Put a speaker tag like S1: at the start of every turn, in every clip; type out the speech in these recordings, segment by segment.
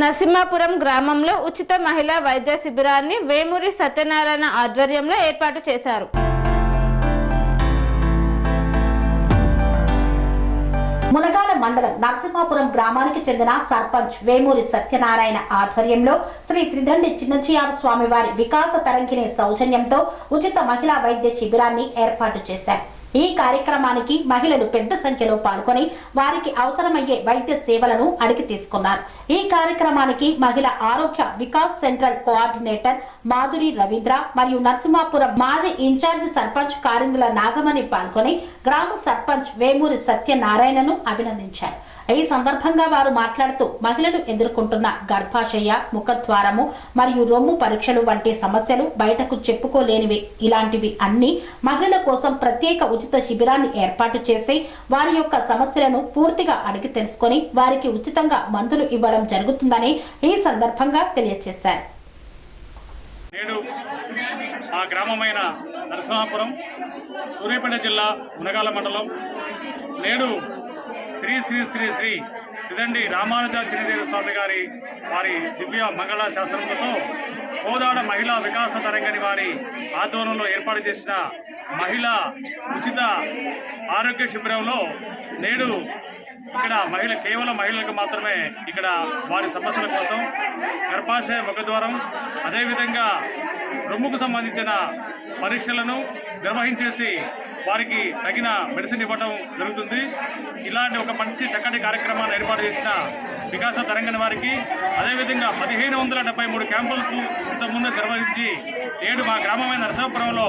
S1: నరసింహాపురం గ్రామంలో ఉచిత మహిళా వైద్య శిబిరాన్ని వేమూరి సత్యనారాయణ ఆధ్వర్యంలో ఏర్పాటు చేశారు.
S2: మునగాల మండలం నరసింహాపురం గ్రామానికి చెందిన సర్పంచ్ వేమూరి సత్యనారాయణ ఆధ్వర్యంలో శ్రీ త్రిదండి చిన్నజీఆర్ స్వామి వారి వికాస తరంగిణి సౌజన్యంతో ఉచిత మహిళా వైద్య శిబిరాన్ని ఏర్పాటు చేశారు. ఈ కార్యక్రమానికి మహిళలు పెద్ద సంఖ్యలో పాల్గొని వారికి అవసరమయ్యే వైద్య సేవలను అడిగి తీసుకున్నారు. ఈ కార్యక్రమానికి మహిళా ఆరోగ్య వికాస్ సెంట్రల్ కోఆర్డినేటర్ మాధురి రవీంద్ర మరియు నరసింహాపురం మాజీ ఇన్ఛార్జ్ సర్పంచ్ కారింగుల నాగమణి పాల్గొని గ్రామ సర్పంచ్ వేమూరి సత్యనారాయణను అభినందించారు. ఈ సందర్భంగా వారు మాట్లాడుతూ మహిళలు ఎదుర్కొంటున్న గర్భాశయ, ముఖద్వారము మరియు రొమ్ము పరీక్షలు వంటి సమస్యలు బయటకు చెప్పుకోలేనివి. ఇలాంటివి అన్ని మహిళల కోసం ప్రత్యేక ఉచిత శిబిరాన్ని ఏర్పాటు చేసి వారి యొక్క సమస్యలను పూర్తిగా అడిగి తెలుసుకొని వారికి ఉచితంగా మందులు ఇవ్వడం జరుగుతుందని ఈ సందర్భంగా తెలియజేశారు.
S3: నేడు ఆ గ్రామమైన నరసింహాపురం, సూర్యాపేట జిల్లా, మునగాల మండలం నేడు శ్రీ శ్రీ శ్రీ శ్రీ త్రిదండి రామానుజ చిన్నజీఆర్ స్వామి గారి వారి దివ్య మంగళ శాసనములతో కోదాడ మహిళా వికాస తరంగిణి వారి ఆధ్వర్యంలో ఏర్పాటు చేసిన మహిళా ఉచిత ఆరోగ్య శిబిరంలో నేడు ఇక్కడ కేవలం మహిళలకు మాత్రమే ఇక్కడ వారి సమస్యల కోసం గర్భాశయ, ముఖద్వారం, అదేవిధంగా రొమ్ముకు సంబంధించిన పరీక్షలను నిర్వహించేసి వారికి తగిన మెడిసిన్ ఇవ్వడం జరుగుతుంది. ఇలాంటి ఒక మంచి చక్కటి కార్యక్రమాన్ని ఏర్పాటు చేసిన వికాస తరంగిణి వారికి, అదేవిధంగా 1573 క్యాంపులకు ఇంతకుముందు నిర్వహించి నేడు మా గ్రామమైన నరసింహాపురంలో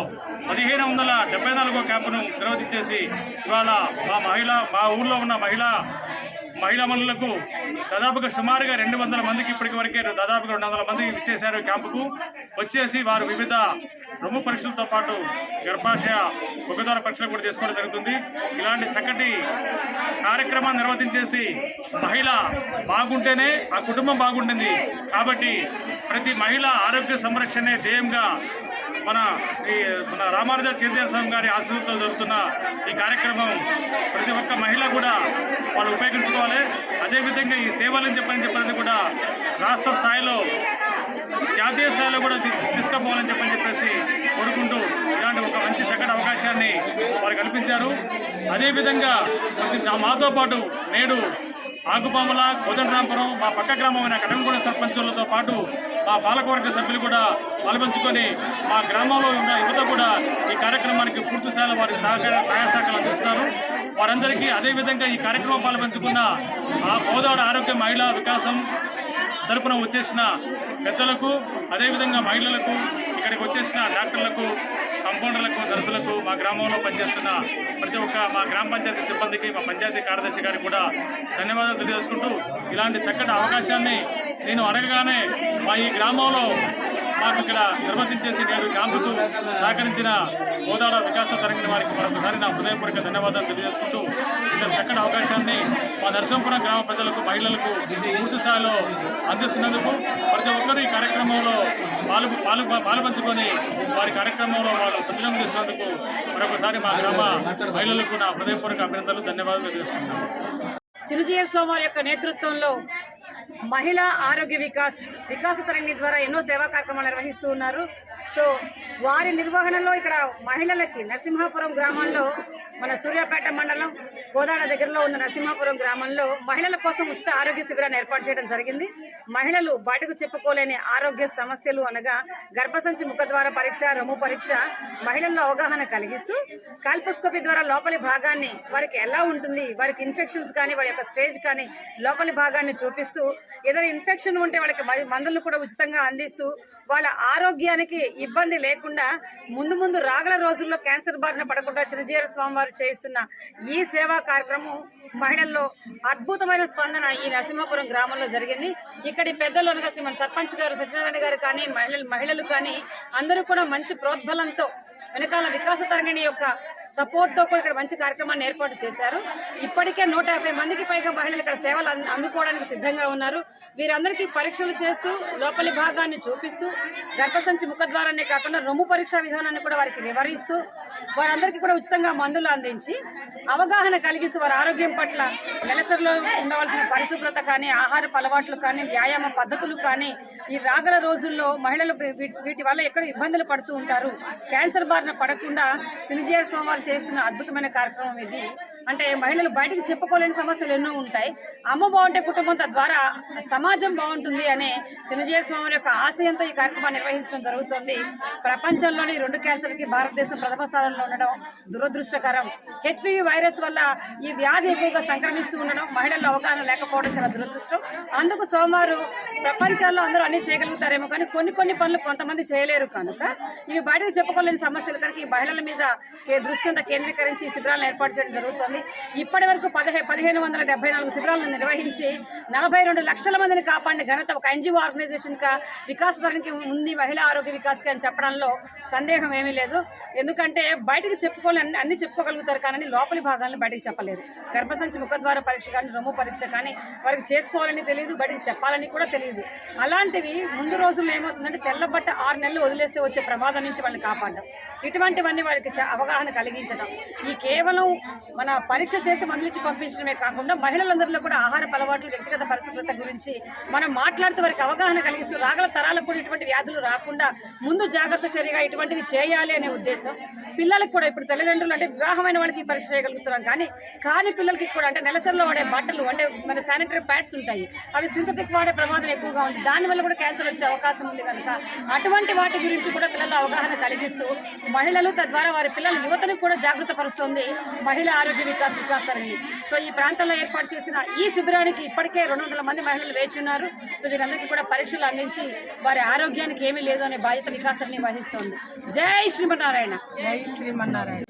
S3: 1574వ క్యాంపును నిర్వహించేసి ఇవాళ మా ఊళ్ళో ఉన్న మహిళలకు దాదాపుగా సుమారుగా 200 మందికి ఇప్పటికి వరకే దాదాపుగా 200 మంది ఇచ్చేశారు. క్యాంపుకు వచ్చేసి వారు వివిధ రొమ్ము పరీక్షలతో పాటు గర్భాశయ, ముఖద్వార పరీక్షలు కూడా చేసుకోవడం జరుగుతుంది. ఇలాంటి చక్కటి కార్యక్రమాన్ని నిర్వర్తించేసి మహిళ బాగుంటేనే ఆ కుటుంబం బాగుంటుంది. కాబట్టి ప్రతి మహిళ ఆరోగ్య సంరక్షణే ధ్యేయంగా మన రామానుజ చిన్నజీఆర్ స్వామి గారి ఆశీస్సులతో జరుగుతున్న ఈ కార్యక్రమం ప్రతి ఒక్క మహిళ కూడా వాళ్ళు ఉపయోగించుకోవాలి. అదేవిధంగా ఈ సేవలను చెప్పని కూడా రాష్ట్ర స్థాయిలో, జాతీయ స్థాయిలో కూడా తీసుకుపోవాలని చెప్పేసి కోరుకుంటూ ఇలాంటి ఒక మంచి చక్కటి అవకాశాన్ని వారు కల్పించారు. అదేవిధంగా మాతో పాటు నేడు ఆకుపాముల, కోదండరాంపురం, మా పక్క గ్రామమైన కటంగూడ సర్పంచులతో పాటు మా పాలకవర్గ సభ్యులు కూడా పాల్పంచుకొని మా గ్రామంలో ఉన్న యువత కూడా ఈ కార్యక్రమానికి పూర్తి స్థాయిలో వారికి సహాయ సహకారాలు అందిస్తున్నారు. వారందరికీ అదేవిధంగా ఈ కార్యక్రమం పాల్పంచుకున్న ఆ కోదాడ ఆరోగ్య మహిళా వికాసం తరపున వచ్చేసిన పెద్దలకు, అదేవిధంగా మహిళలకు, ఇక్కడికి వచ్చేసిన డాక్టర్లకు, కంపౌండర్లకు, నర్సులకు, మా గ్రామంలో పనిచేస్తున్న ప్రతి ఒక్క మా గ్రామ పంచాయతీ సిబ్బందికి, మా పంచాయతీ కార్యదర్శి గారికి కూడా ధన్యవాదాలు తెలియజేసుకుంటూ ఇలాంటి చక్కటి అవకాశాన్ని నేను అడగగానే మా ఈ గ్రామంలో మాకు ఇక్కడ నిర్వర్తించేసి నేడు క్యాంపుకు సహకరించిన కోదాడ వికాస తరంగిణి వారికి మరొకసారి నా హృదయపూర్వక ధన్యవాదాలు తెలియజేసుకుంటూ ఇక్కడ చక్కటి అవకాశాన్ని మా నరసింహాపురం గ్రామ ప్రజలకు, మహిళలకు పూర్తి స్థాయిలో అందిస్తున్నందుకు ప్రతి ఒక్కరూ ఈ కార్యక్రమంలో పాల్పంచుకొని వారి కార్యక్రమంలో వాళ్ళు ప్రతినిధులు చేసినందుకు మరొకసారి మా గ్రామ మహిళలకు నా హృదయపూర్వక అభినందనలు, ధన్యవాదాలు తెలియజేస్తున్నాను.
S4: చిన్నజీఆర్ స్వామి వారి యొక్క నేతృత్వంలో మహిళా ఆరోగ్య వికాస తరంగిణి ద్వారా ఎన్నో సేవా కార్యక్రమాలు నిర్వహిస్తూ ఉన్నారు. సో వారి నిర్వహణలో ఇక్కడ మహిళలకి నరసింహాపురం గ్రామంలో, మన సూర్యాపేట మండలం కోదాడ దగ్గరలో ఉన్న నరసింహాపురం గ్రామంలో మహిళల కోసం ఉచిత ఆరోగ్య శిబిరాన్ని ఏర్పాటు చేయడం జరిగింది. మహిళలు బయటకు చెప్పుకోలేని ఆరోగ్య సమస్యలు అనగా గర్భసంచి, ముఖద్వార పరీక్ష, రొమ్ము పరీక్ష మహిళల్లో అవగాహన కలిగిస్తూ కాల్పోస్కోపీ ద్వారా లోపలి భాగాన్ని వారికి ఎలా ఉంటుంది, వారికి ఇన్ఫెక్షన్స్ కానీ వారి యొక్క స్టేజ్ కానీ లోపలి భాగాన్ని చూపిస్తూ ఏదైనా ఇన్ఫెక్షన్ ఉంటే వాళ్ళకి మందులు కూడా ఉచితంగా అందిస్తూ వాళ్ళ ఆరోగ్యానికి ఇబ్బంది లేకుండా ముందు రాగల రోజుల్లో క్యాన్సర్ బారిన పడకుండా చిన్నజీఆర్ స్వామి వారు చేయిస్తున్న ఈ సేవా కార్యక్రమం మహిళల్లో అద్భుతమైన స్పందన ఈ నరసింహాపురం గ్రామంలో జరిగింది. ఇక్కడి పెద్దలు అనగా శ్రీమన్ సర్పంచ్ గారు, సత్యనారాయణ గారు కానీ మహిళలు కానీ అందరూ కూడా మంచి ప్రోద్బలంతో వెనకాల వికాస తరంగిణి యొక్క సపోర్ట్తో కూడా ఇక్కడ మంచి కార్యక్రమాన్ని ఏర్పాటు చేశారు. ఇప్పటికే 150 మందికి పైగా మహిళలు ఇక్కడ సేవలు అందుకోవడానికి సిద్ధంగా ఉన్నారు. వీరందరికీ పరీక్షలు చేస్తూ లోపలి భాగాన్ని చూపిస్తూ గర్భసంచి ముఖద్వారాన్ని కాకుండా రొమ్ము పరీక్షా విధానాన్ని కూడా వారికి వివరిస్తూ వారందరికీ కూడా ఉచితంగా మందులు అందించి అవగాహన కలిగిస్తూ వారి ఆరోగ్యం పట్ల నెలసరిలో ఉండవలసిన పరిశుభ్రత కానీ, ఆహారపు అలవాట్లు కానీ, వ్యాయామ పద్ధతులు కానీ, ఈ రాగల రోజుల్లో మహిళలు వీటి వల్ల ఎక్కడ ఇబ్బందులు పడుతూ ఉంటారు, క్యాన్సర్ బారిన పడకుండా చిన్నజీఆర్ స్వామి వారు చేస్తున్న అద్భుతమైన కార్యక్రమం ఇది. అంటే మహిళలు బయటికి చెప్పుకోలేని సమస్యలు ఎన్నో ఉంటాయి. అమ్మ బాగుంటే కుటుంబం, తద్వారా సమాజం బాగుంటుంది అనే చిన్నజీఆర్ స్వామి యొక్క ఆశయంతో ఈ కార్యక్రమాన్ని నిర్వహించడం జరుగుతుంది. ప్రపంచంలోని 2 క్యాన్సర్కి భారతదేశం ప్రథమ స్థానంలో ఉండడం దురదృష్టకరం. హెచ్పివి వైరస్ వల్ల ఈ వ్యాధి ఎక్కువగా సంక్రమిస్తూ ఉండడం, మహిళల్లో అవగాహన లేకపోవడం చాలా దురదృష్టం. అందుకు సోమవారు ప్రపంచంలో అందరూ అన్ని చేయగలుగుతారేమో కానీ కొన్ని పనులు కొంతమంది చేయలేరు కనుక ఇవి బయటకు చెప్పుకోలేని సమస్యలు కనుక ఈ మహిళల మీద దృష్టి అంతా కేంద్రీకరించి ఈ శిబిరాలను ఏర్పాటు చేయడం జరుగుతుంది. ఇప్పటి వరకు 1574 శిబిరాలను నిర్వహించి 42 లక్షల మందిని కాపాడిన ఘనత ఒక ఎన్జిఓ ఆర్గనైజేషన్ గా వికాస్ తరణికి ఉంది, మహిళా ఆరోగ్య వికాస్ అని చెప్పడంలో సందేహం ఏమీ లేదు. ఎందుకంటే బయటకు చెప్పుకోవాలని అన్ని చెప్పుకోగలుగుతారు కానీ లోపలి భాగాలను బయటకు చెప్పలేరు. గర్భసంచి ముఖద్వార పరీక్ష కానీ, రొమ్ము పరీక్ష కానీ వారికి చేసుకోవాలని తెలియదు, బయటకు చెప్పాలని కూడా తెలియదు. అలాంటివి ముందు రోజుల్లో ఏమవుతుందంటే తెల్లబట్ట 6 నెలలు వదిలేస్తే వచ్చే ప్రమాదం నుంచి వాళ్ళని కాపాడడం, ఇటువంటివన్నీ వాళ్ళకి అవగాహన కలిగించడం. ఈ కేవలం మన పరీక్ష చేసి మందులు ఇచ్చి పంపించడమే కాకుండా మహిళలందరిలో కూడా ఆహార అలవాట్లు, వ్యక్తిగత పరిశుభ్రత గురించి మనం మాట్లాడుతూ వారికి అవగాహన కలిగిస్తూ రాగల తరాలకు కూడా ఇటువంటి వ్యాధులు రాకుండా ముందు జాగ్రత్త చర్యగా ఇటువంటివి చేయాలి అనే ఉద్దేశం. పిల్లలకు కూడా ఇప్పుడు తల్లిదండ్రులు అంటే వివాహమైన వాళ్ళకి పరీక్ష చేయగలుగుతున్నాం కానీ పిల్లలకి కూడా అంటే నెలసరిలో వాడే బట్టలు అంటే మన శానిటరీ ప్యాడ్స్ ఉంటాయి, అవి సింథటిక్ వాడే ప్రమాదం ఎక్కువగా ఉంది. దానివల్ల కూడా క్యాన్సర్ వచ్చే అవకాశం ఉంది కనుక అటువంటి వాటి గురించి కూడా పిల్లల అవగాహన కలిగిస్తూ మహిళలు తద్వారా వారి పిల్లల యువతను కూడా జాగృత పరుస్తుంది మహిళా ఆరోగ్య వికాస్ తరంగి. సో ఈ ప్రాంతంలో ఏర్పాటు చేసిన ఈ శిబిరానికి ఇప్పటికే 200 మంది మహిళలు వేచి ఉన్నారు. సో వీరందరికీ కూడా పరీక్షలు అందించి వారి ఆరోగ్యానికి ఏమీ లేదు అనే బాధ్యత వికాస్ తరంగి వహిస్తోంది. జై శ్రీమన్నారాయణ.
S5: జై శ్రీమన్నారాయణ.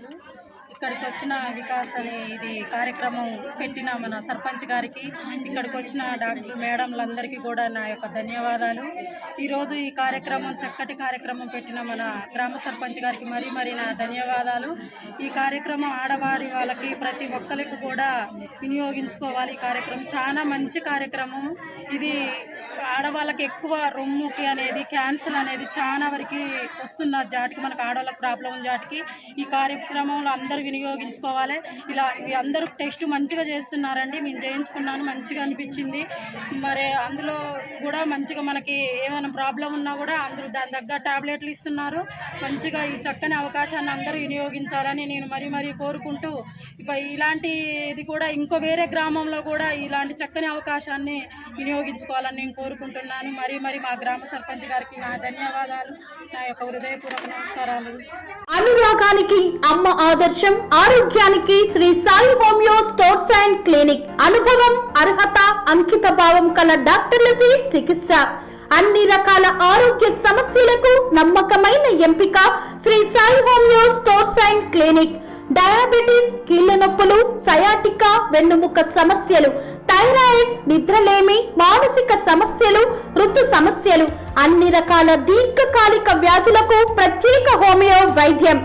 S5: ఇక్కడికి వచ్చిన వికాస్ అనే ఇది కార్యక్రమం పెట్టిన మన సర్పంచ్ గారికి, ఇక్కడికి వచ్చిన డాక్టర్ మేడంలందరికీ కూడా నా యొక్క ధన్యవాదాలు. ఈరోజు ఈ కార్యక్రమం చక్కటి కార్యక్రమం పెట్టిన మన గ్రామ సర్పంచ్ గారికి మరీ నా ధన్యవాదాలు. ఈ కార్యక్రమం ఆడవారి వాళ్ళకి ప్రతి ఒక్కరికి కూడా వినియోగించుకోవాలి. ఈ కార్యక్రమం చాలా మంచి కార్యక్రమం. ఇది ఆడవాళ్ళకి ఎక్కువ రొమ్ముకి అనేది క్యాన్సర్ అనేది చాలా వరకు వస్తున్న జాటికి మనకు ఆడవాళ్ళకి ప్రాబ్లం జాటికి ఈ కార్యక్రమంలో అందరూ వినియోగించుకోవాలి. ఇలా అందరూ టెస్ట్ మంచిగా చేస్తున్నారండి, మేము చేయించుకున్నాను, మంచిగా అనిపించింది. మరి అందులో కూడా మంచిగా మనకి ఏమైనా ప్రాబ్లం ఉన్నా కూడా అందరూ దాని తగ్గ టాబ్లెట్లు ఇస్తున్నారు. మంచిగా ఈ చక్కని అవకాశాన్ని అందరూ వినియోగించాలని నేను మరీ కోరుకుంటూ ఇలాంటిది కూడా ఇంకో వేరే గ్రామంలో కూడా ఇలాంటి చక్కని అవకాశాన్ని వినియోగించుకోవాలని నేను కోరుకుంటున్నాను. మరి మా గ్రామ సర్పంచ్ గారికి నా ధన్యవాదాలు, నా యొక్క హృదయపూర్వక నమస్కారాలు.
S2: అనురాగానికి అమ్మ ఆదర్శం, ఆరోగ్యానికి Shri Sai homeo stores and clinic. అనుభవం, అర్హత, అంకిత భావం కల డాక్టర్లచే చికిత్స. అన్ని రకాల ఆరోగ్య సమస్యలకు నమ్మకమైన ఎంపిక Shri Sai homeo stores and clinic. Diabetes, కీళ్ల నొప్పులు, సయాటికా, వెన్నుముక సమస్యలు, థైరాయిడ్, నిద్రలేమి, మానసిక సమస్యలు, ఋతు సమస్యలు, అన్ని రకాల దీర్ఘకాలిక వ్యాధులకు ప్రత్యేక హోమియో వైద్యం.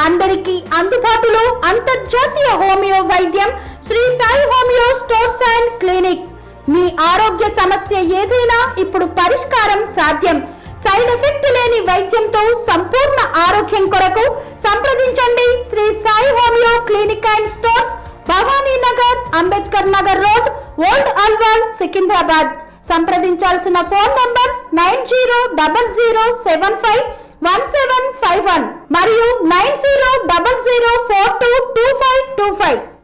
S2: అందరికీ అందుబాటులో అంతర్జాతీయ హోమియో వైద్యం Shri Sai homeo stores and clinic. మీ ఆరోగ్య సమస్య ఏదైనా ఇప్పుడు పరిష్కారం సాధ్యం. సైడ్ ఎఫెక్ట్ లేని వైద్యంతో సంపూర్ణ ఆరోగ్యం కొరకు సంప్రదించండి Shri Sai homeo clinic and stores, Bhavani Nagar, Ambedkar Nagar road, old Alwal, Secunderabad. సంప్రదించాల్సిన ఫోన్ నంబర్స్ 9000751751 మరియు 9000422525.